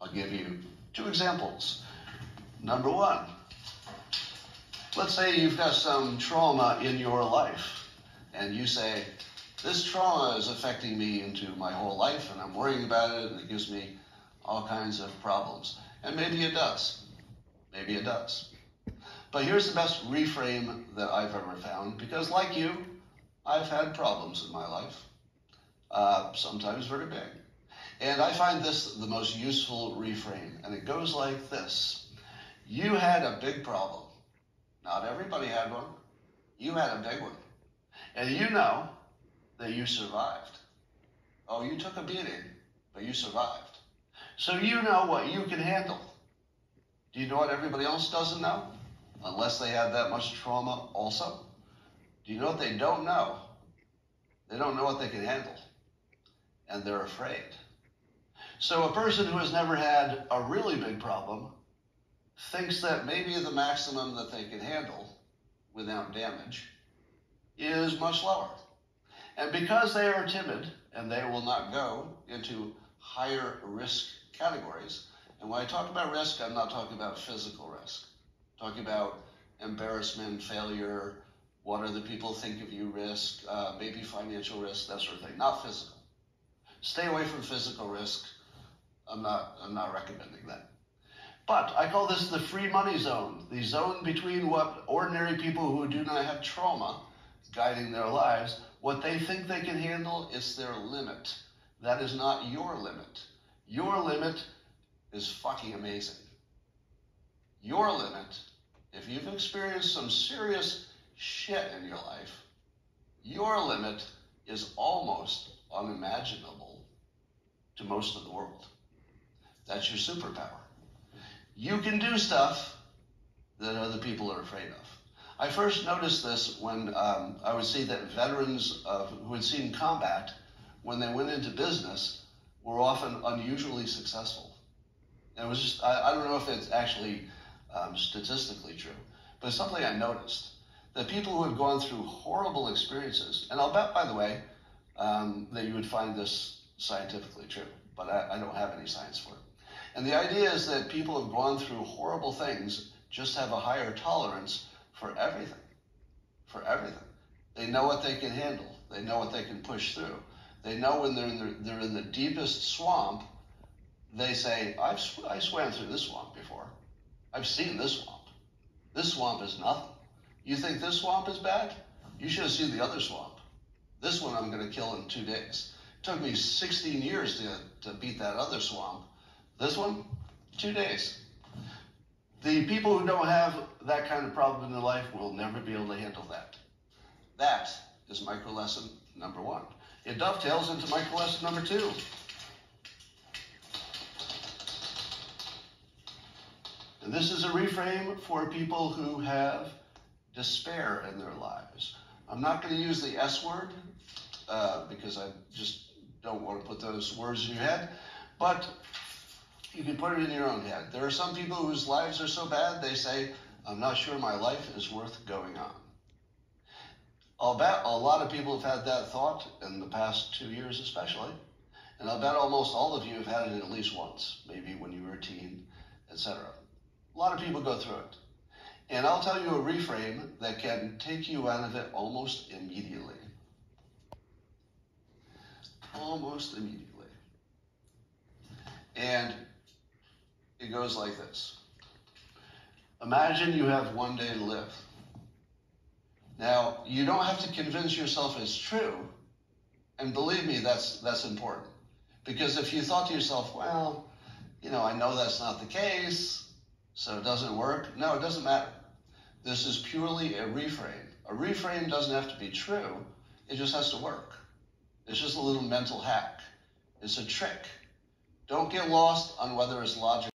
I'll give you two examples. Number one, let's say you've got some trauma in your life, and you say, this trauma is affecting me into my whole life, and I'm worrying about it, and it gives me all kinds of problems. And maybe it does. Maybe it does. But here's the best reframe that I've ever found, because like you, I've had problems in my life, sometimes very big. And I find this the most useful reframe, and it goes like this. You had a big problem. Not everybody had one. You had a big one. And you know that you survived. Oh, you took a beating, but you survived. So you know what you can handle. Do you know what everybody else doesn't know? Unless they have that much trauma also. Do you know what they don't know? They don't know what they can handle. And they're afraid. So a person who has never had a really big problem thinks that maybe the maximum that they can handle without damage is much lower. And because they are timid and they will not go into higher risk categories, and when I talk about risk, I'm not talking about physical risk. I'm talking about embarrassment, failure, what other people think of you risk, maybe financial risk, that sort of thing, not physical. Stay away from physical risk. I'm not recommending that. But I call this the free money zone, the zone between what ordinary people who do not have trauma guiding their lives, what they think they can handle is their limit. That is not your limit. Your limit is fucking amazing. Your limit, if you've experienced some serious shit in your life, your limit is almost unimaginable to most of the world. That's your superpower. You can do stuff that other people are afraid of. I first noticed this when I would see that veterans who had seen combat, when they went into business, were often unusually successful. And it was just, I don't know if it's actually statistically true, but it's something I noticed. That people who had gone through horrible experiences, and I'll bet, by the way, that you would find this scientifically true, but I don't have any science for it. And the idea is that people who have gone through horrible things just have a higher tolerance for everything, for everything. They know what they can handle. They know what they can push through. They know when they're in the deepest swamp, they say, I swam through this swamp before. I've seen this swamp. This swamp is nothing. You think this swamp is bad? You should have seen the other swamp. This one I'm going to kill in 2 days. It took me 16 years to beat that other swamp. This one, 2 days. The people who don't have that kind of problem in their life will never be able to handle that. That is micro lesson number one. It dovetails into micro lesson number two. And this is a reframe for people who have despair in their lives. I'm not going to use the S word because I just don't want to put those words in your head, but you can put it in your own head. There are some people whose lives are so bad, they say, I'm not sure my life is worth going on. I'll bet a lot of people have had that thought in the past 2 years especially, and I'll bet almost all of you have had it at least once, maybe when you were a teen, etc. A lot of people go through it. And I'll tell you a reframe that can take you out of it almost immediately. Almost immediately. And it goes like this. Imagine you have 1 day to live. Now, you don't have to convince yourself it's true. And believe me, that's important. Because if you thought to yourself, well, I know that's not the case, so it doesn't work. No, it doesn't matter. This is purely a reframe. A reframe doesn't have to be true. It just has to work. It's just a little mental hack. It's a trick. Don't get lost on whether it's logical.